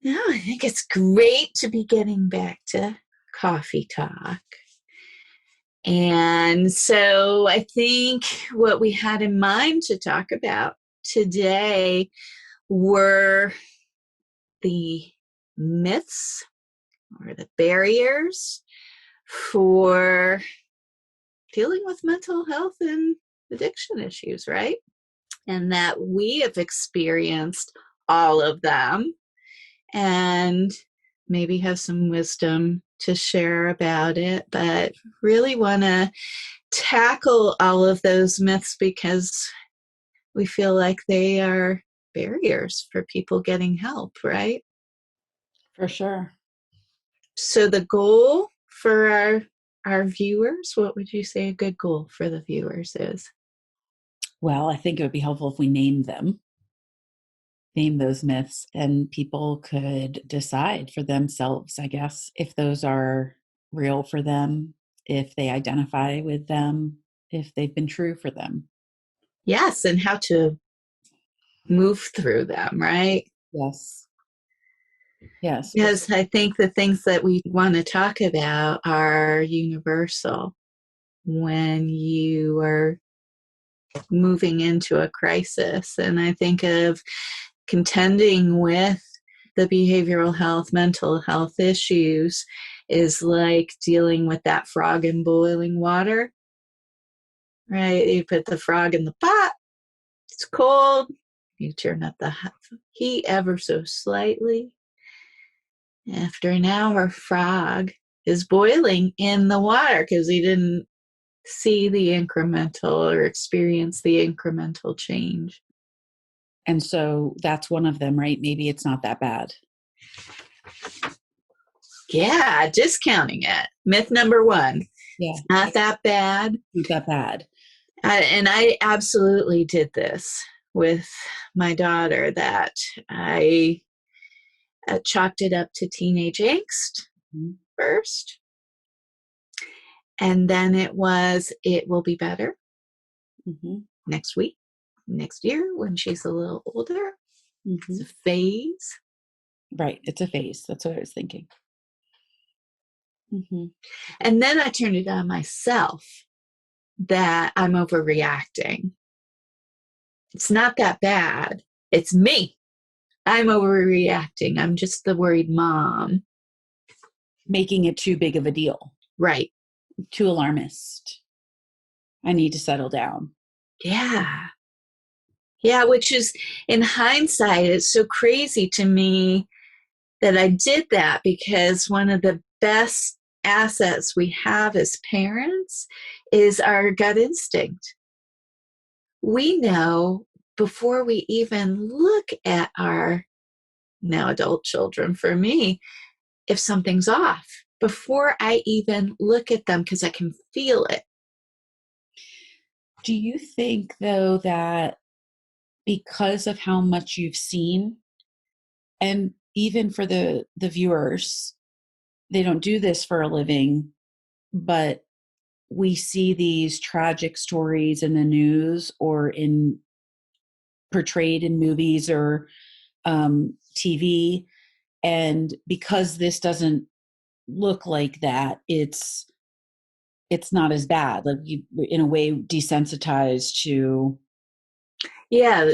No, I think it's great to be getting back to coffee talk. And so I think what we had in mind to talk about today were the myths or the barriers for dealing with mental health and addiction issues, right? And that we have experienced all of them and maybe have some wisdom to share about it, but really want to tackle all of those myths because we feel like they are barriers for people getting help, right? For sure. So the goal for our viewers, what would you say a good goal for the viewers is? Well, I think it would be helpful if we name those myths, and people could decide for themselves, I guess, if those are real for them, if they identify with them, if they've been true for them. Yes, and how to move through them, right? Yes. Yes. Because I think the things that we want to talk about are universal when you are moving into a crisis. And I think of contending with the behavioral health, mental health issues is like dealing with that frog in boiling water, right? You put the frog in the pot, it's cold, you turn up the heat ever so slightly. After an hour, frog is boiling in the water because he didn't see the incremental or experience the incremental change. And so that's one of them, right? Maybe it's not that bad. Yeah, discounting it. Myth number one. Yeah. It's not that bad. Not that bad. And I absolutely did this with my daughter that I chalked it up to teenage angst Mm-hmm. first. And then it will be better Mm-hmm. next week, next year when she's a little older. It's Mm-hmm. a phase. Right. It's a phase. That's what I was thinking. Mm-hmm. And then I turned it on myself that I'm overreacting. It's not that bad. It's me. I'm overreacting. I'm just the worried mom. Making it too big of a deal, Right. too alarmist. I need to settle down. Yeah. Yeah, which is in hindsight, it's so crazy to me that I did that because one of the best assets we have as parents is our gut instinct. We know before we even look at our now adult children, for me, if something's off, before I even look at them, because I can feel it. Do you think, though, that because of how much you've seen, and even for the viewers, they don't do this for a living, but we see these tragic stories in the news or in portrayed in movies or TV, and because this doesn't look like that, it's not as bad. Like you, in a way, desensitized to. Yeah,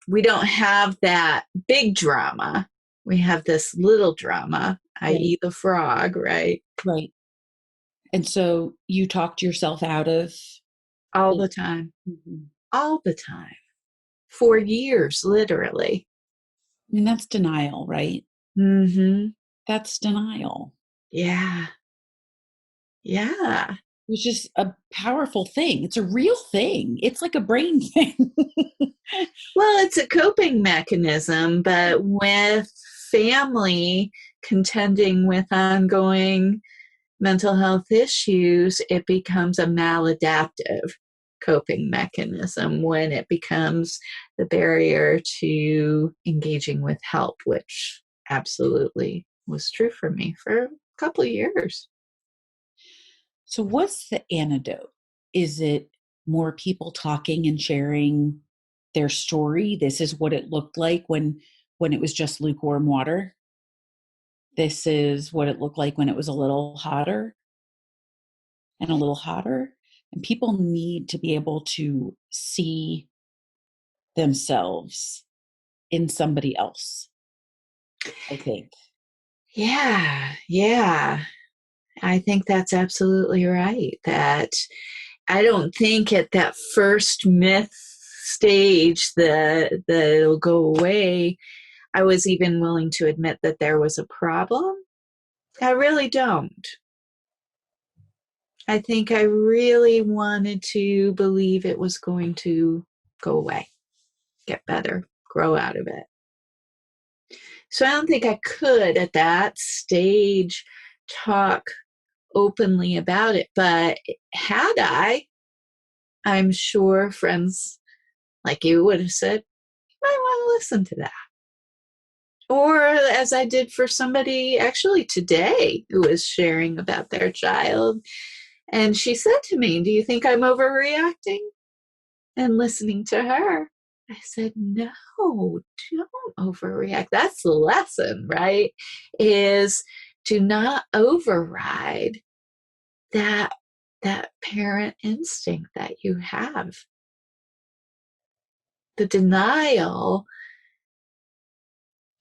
we don't have that big drama. We have this little drama, Right. i.e., the frog, right? Right. And so you talked yourself out of All it. the time, Mhm. all the time, for years, literally. I mean, that's denial, right? Mm-hmm. That's denial, Yeah, yeah. which is a powerful thing. It's a real thing. It's like a brain thing. Well, it's a coping mechanism, but with family contending with ongoing mental health issues, it becomes a maladaptive coping mechanism when it becomes the barrier to engaging with help, which absolutely was true for me for a couple of years. So, what's the antidote? Is it more people talking and sharing their story? This is what it looked like when it was just lukewarm water. This is what it looked like when it was a little hotter and a little hotter. And people need to be able to see themselves in somebody else, I think. Yeah, yeah. I think that's absolutely right. That I don't think at that first myth stage that it'll go away, I was even willing to admit that there was a problem. I really don't. I think I really wanted to believe it was going to go away, get better, grow out of it. So I don't think I could at that stage talk openly about it. But had I'm sure friends like you would have said, you might want to listen to that. Or as I did for somebody actually today who was sharing about their child. And she said to me, do you think I'm overreacting? And listening to her, I said, no, don't overreact. That's the lesson, right? Is to not override that that parent instinct that you have. The denial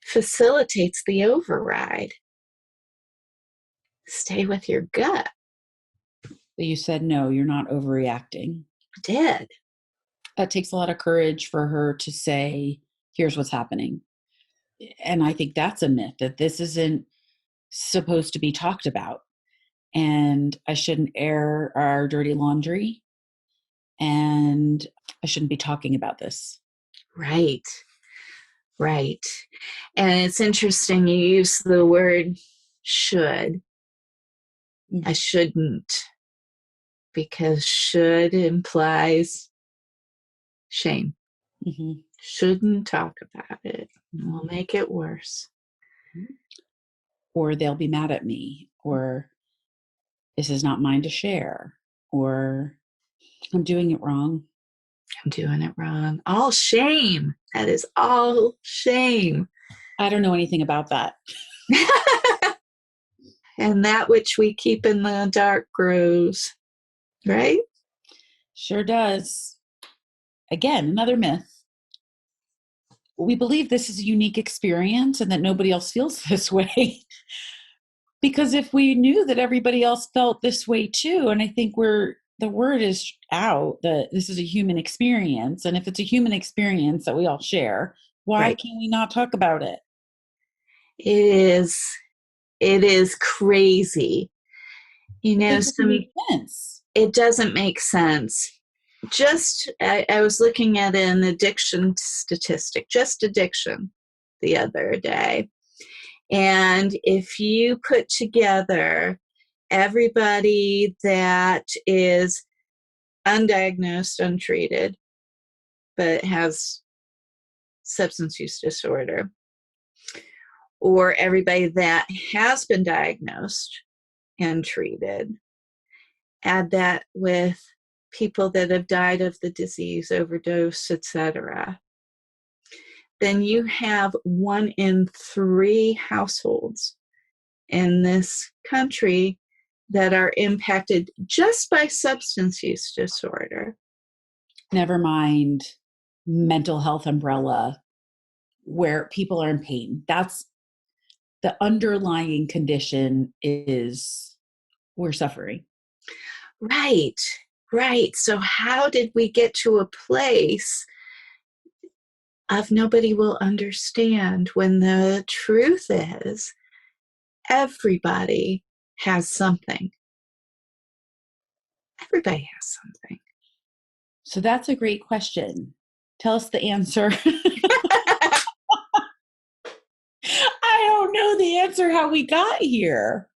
facilitates the override. Stay with your gut. But you said, no, you're not overreacting. I did. That takes a lot of courage for her to say, here's what's happening. And I think that's a myth, that this isn't supposed to be talked about. And I shouldn't air our dirty laundry. And I shouldn't be talking about this. Right. Right. And it's interesting you use the word should. I shouldn't, because should implies shame. Mm-hmm. Shouldn't talk about it. Mm-hmm. We'll make it worse. Or they'll be mad at me, or this is not mine to share, or I'm doing it wrong. I'm doing it wrong. All shame. That is all shame. I don't know anything about that. And that which we keep in the dark grows, right? Sure does. Again, another myth. We believe this is a unique experience and that nobody else feels this way. Because if we knew that everybody else felt this way too, and I think the word is out that this is a human experience. And if it's a human experience that we all share, why Right. can we not talk about it? It is, it is crazy. You know, It doesn't make sense. it doesn't make sense. I was looking at an addiction statistic, just addiction, the other day. And if you put together everybody that is undiagnosed, untreated, but has substance use disorder, or everybody that has been diagnosed and treated, add that with people that have died of the disease, overdose, etc., then you have 1 in 3 households in this country that are impacted just by substance use disorder. Never mind mental health umbrella where people are in pain. That's the underlying condition is we're suffering. Right, right. So, how did we get to a place of nobody will understand when the truth is everybody has something? Everybody has something. So that's a great question. Tell us the answer. I don't know the answer how we got here.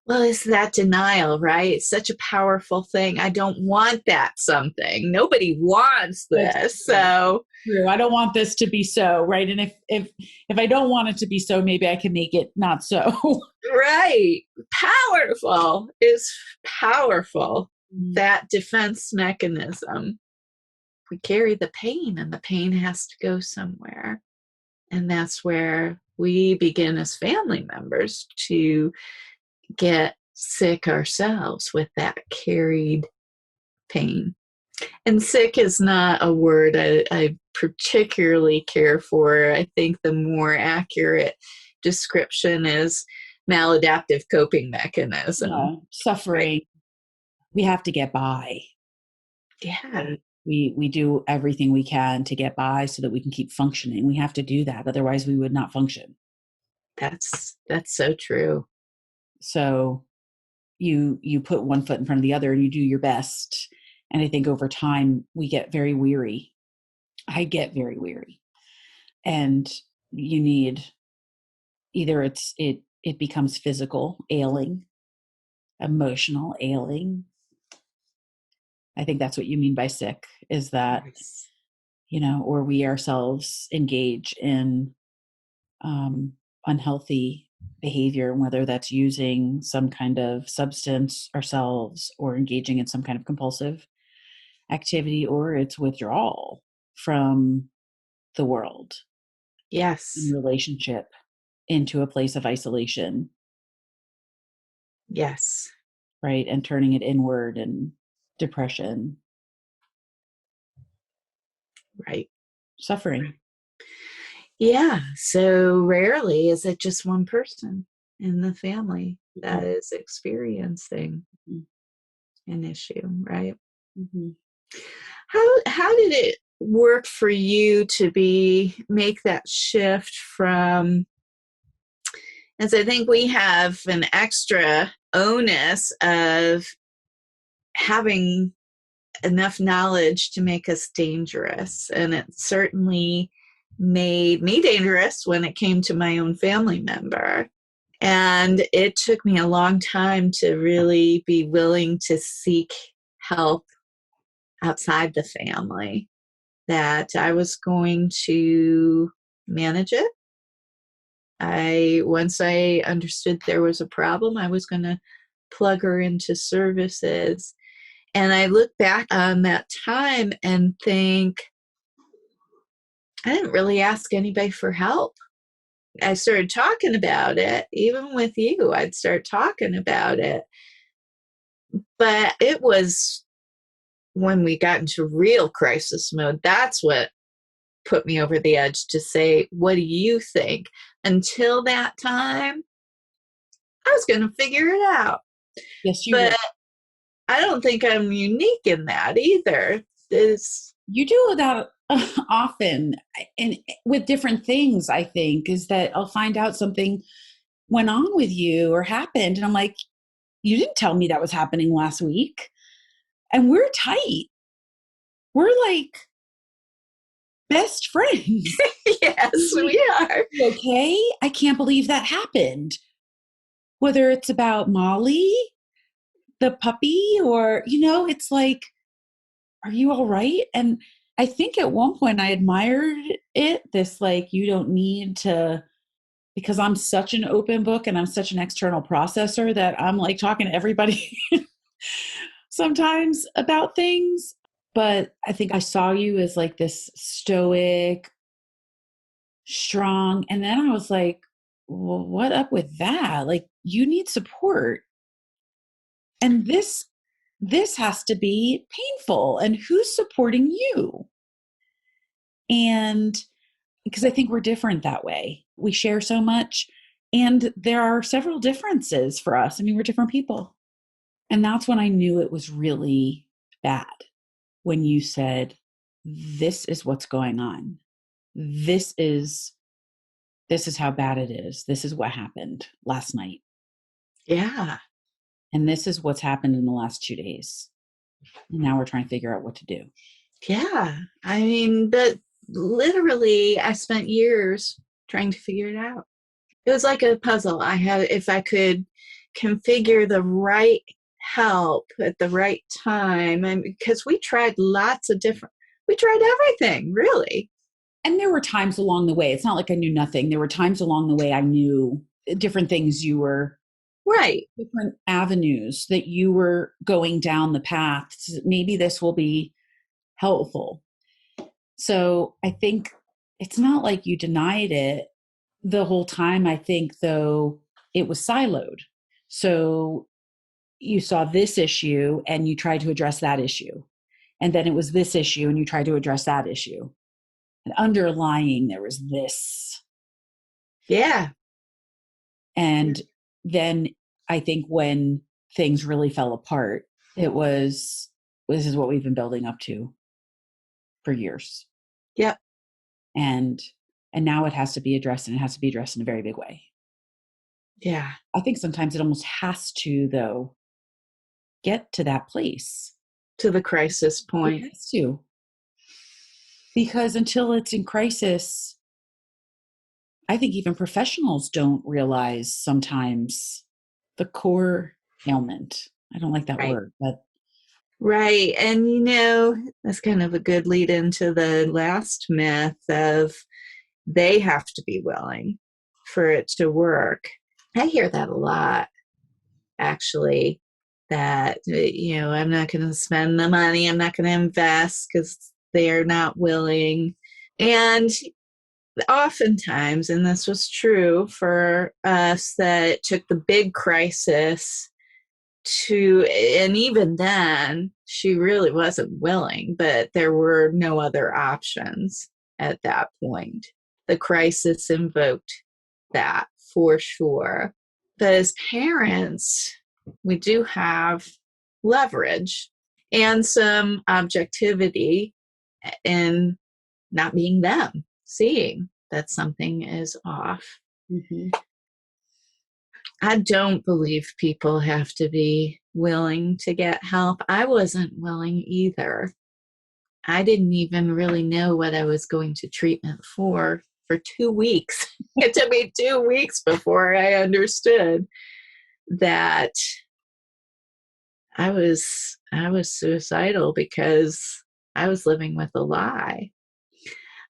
Well, it's that denial, right? It's such a powerful thing. I don't want that something. Nobody wants this. So true. I don't want this to be so, right? And if I don't want it to be so, maybe I can make it not so. right. Powerful is powerful. That defense mechanism. We carry the pain, and the pain has to go somewhere. And that's where we begin as family members to get sick ourselves with that carried pain. And sick is not a word I particularly care for. I think the more accurate description is maladaptive coping mechanism. Yeah, Right? suffering. We have to get by. Yeah, Right? We do everything we can to get by so that we can keep functioning. We have to do that, otherwise we would not function. that's so true. So you put one foot in front of the other and you do your best. And I think over time we get very weary. I get very weary. And you need either it becomes physical ailing, emotional ailing. I think that's what you mean by sick, is that, Yes. or we ourselves engage in um, unhealthy behavior, whether that's using some kind of substance ourselves or engaging in some kind of compulsive activity, or it's withdrawal from the world in Yes. relationship into a place of isolation, Yes. right? And turning it inward and depression, Right. suffering. Yeah. So rarely is it just one person in the family that Mhm, is experiencing mhm, an issue, right? mhm. How did it work for you to be make that shift from, as I think we have an extra onus of having enough knowledge to make us dangerous, and it certainly made me dangerous when it came to my own family member. And it took me a long time to really be willing to seek help outside the family, that I was going to manage it. Once I understood there was a problem, I was going to plug her into services. And I look back on that time and think, I didn't really ask anybody for help. I started talking about it, even with you, I'd start talking about it. But it was when we got into real crisis mode, that's what put me over the edge to say, what do you think? Until that time, I was going to figure it out. Yes, you But were. I don't think I'm unique in that either. Is You do that often, and with different things. I think is that I'll find out something went on with you or happened, and I'm like, you didn't tell me that was happening last week. And we're tight. We're like best friends. yes, Like, we are. okay, I can't believe that happened. Whether it's about Molly, the puppy, or, it's like, are you all right? And I think at one point I admired it, this like, you don't need to, because I'm such an open book and I'm such an external processor that I'm like talking to everybody sometimes about things. But I think I saw you as like this stoic, strong. And then I was like, well, what up with that? Like, you need support. And this has to be painful. And who's supporting you? And because I think we're different that way. We share so much. And there are several differences for us. I mean, we're different people. And that's when I knew it was really bad, when you said, this is what's going on. This is this is how bad it is. This is what happened last night. Yeah. And this is what's happened in the last 2 days. And now we're trying to figure out what to do. Yeah. I mean, but literally, I spent years trying to figure it out. It was like a puzzle. If I could configure the right help at the right time, and because we tried everything, really. And there were times along the way, it's not like I knew nothing. There were times along the way I knew different things, you were Right. different avenues that you were going down the path. Maybe this will be helpful. So I think it's not like you denied it. the whole time, I think, though, it was siloed. So you saw this issue and you tried to address that issue. And then it was this issue and you tried to address that issue. And underlying, there was this. Yeah. And then I think when things really fell apart, it was, this is what we've been building up to for years. Yep. And now it has to be addressed, and it has to be addressed in a very big way. Yeah. I think sometimes it almost has to, though, get to that place. To the crisis It point. has to. Because until it's in crisis, I think even professionals don't realize sometimes the core ailment. I don't like that Right. word, but Right. And that's kind of a good lead into the last myth of they have to be willing for it to work. I hear that a lot, actually, that, I'm not going to spend the money, I'm not going to invest because they're not willing. And oftentimes, and this was true for us, that it took the big crisis and even then, she really wasn't willing, but there were no other options at that point. The crisis invoked that for sure. But as parents, we do have leverage and some objectivity in not being them, seeing that something is off. mm-hmm. I don't believe people have to be willing to get help. I wasn't willing either. I didn't even really know what I was going to treatment for 2 weeks. It took me 2 weeks before I understood that I was suicidal because I was living with a lie.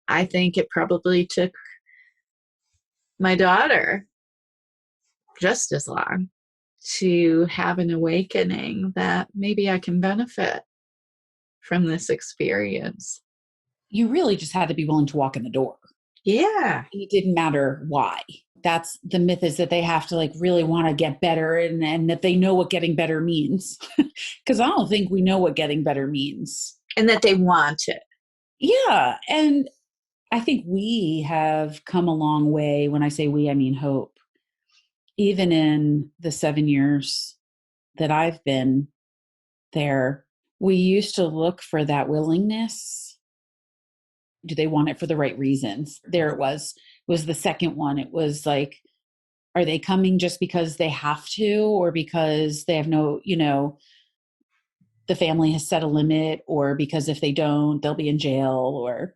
I think it probably took my daughter just as long to have an awakening that maybe I can benefit from this experience. You really just had to be willing to walk in the door. Yeah. It didn't matter why. That's the myth, is that they have to like really want to get better, and that they know what getting better means. Because I don't think we know what getting better means. And that they want it. Yeah. And I think we have come a long way. When I say we, I mean Hope. Even in the 7 years that I've been there, we used to look for that willingness. Do they want it for the right reasons? There it was the second one. It was like, are they coming just because they have to, or because they have no, the family has set a limit, or because if they don't, they'll be in jail, or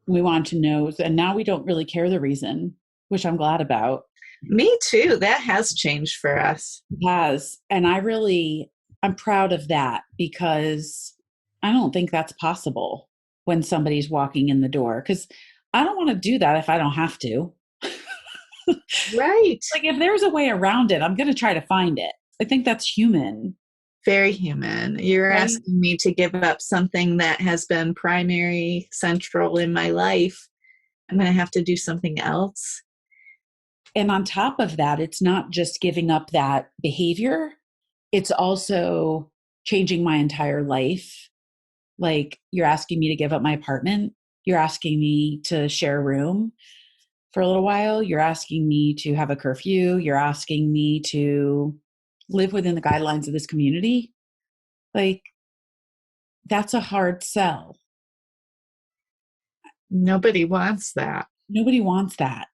we want to know. And now we don't really care the reason, which I'm glad about. Me too. That has changed for us. It has. And I'm proud of that, because I don't think that's possible when somebody's walking in the door, because I don't want to do that if I don't have to. Right. Like, if there's a way around it, I'm going to try to find it. I think that's human. Very human. You're Right. asking me to give up something that has been primary, central in my life. I'm going to have to do something else. And on top of that, it's not just giving up that behavior, it's also changing my entire life. Like, you're asking me to give up my apartment, you're asking me to share a room for a little while, you're asking me to have a curfew, you're asking me to live within the guidelines of this community. Like, that's a hard sell. Nobody wants that. Nobody wants that.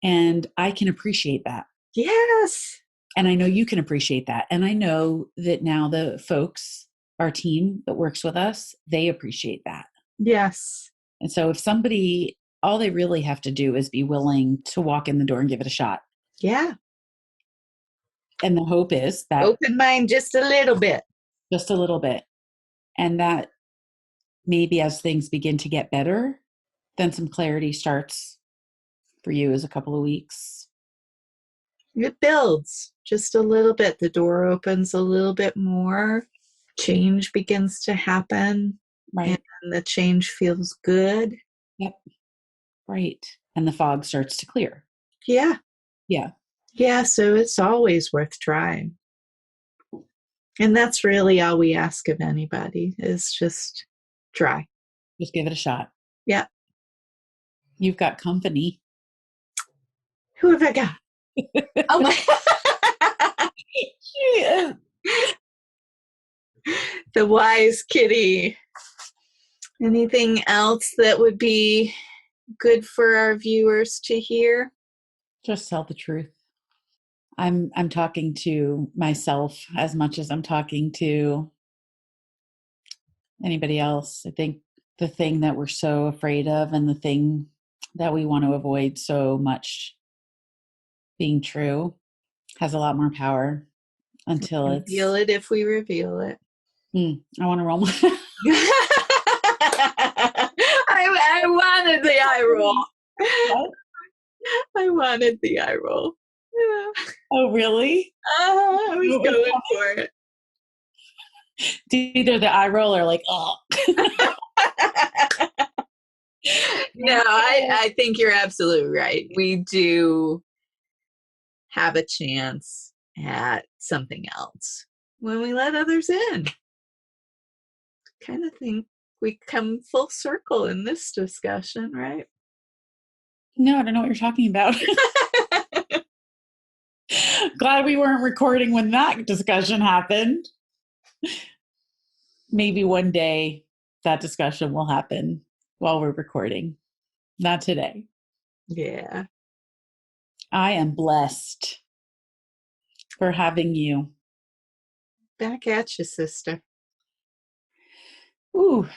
And I can appreciate that. Yes. And I know you can appreciate that. And I know that now the folks, our team that works with us, they appreciate that. Yes. And so if somebody, all they really have to do is be willing to walk in the door and give it a shot. Yeah. And the hope is that Open mind just a little bit. just a little bit. And that maybe as things begin to get better, then some clarity starts for you as a couple of weeks. It builds just a little bit. The door opens a little bit more. Change begins to happen. And Right. the change feels good. Yep. Right. And the fog starts to clear. Yeah. Yeah. Yeah. So it's always worth trying. And that's really all we ask of anybody is just try. Just give it a shot. Yeah. You've got company. Who have I got? Oh my. Yeah. The wise kitty. Anything else that would be good for our viewers to hear? Just tell the truth. I'm talking to myself as much as I'm talking to anybody else. I think the thing that we're so afraid of and the thing that we want to avoid so much being true has a lot more power until We can feel it's it if we reveal it. I want to roll my I wanted the eye roll. what? I wanted the eye roll. Yeah. Oh, really? I was going for it. Either the eye roll or like, oh. No, I think you're absolutely right. We do have a chance at something else when we let others in. Kind of think we come full circle in this discussion, right? No, I don't know what you're talking about. Glad we weren't recording when that discussion happened. Maybe one day that discussion will happen while we're recording. Not today. Yeah. I am blessed for having you. Back at you, sister. Ooh,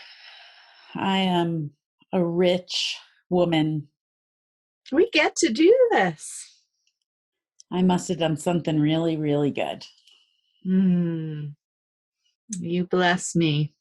I am a rich woman. We get to do this. I must have done something really, really good. You bless me.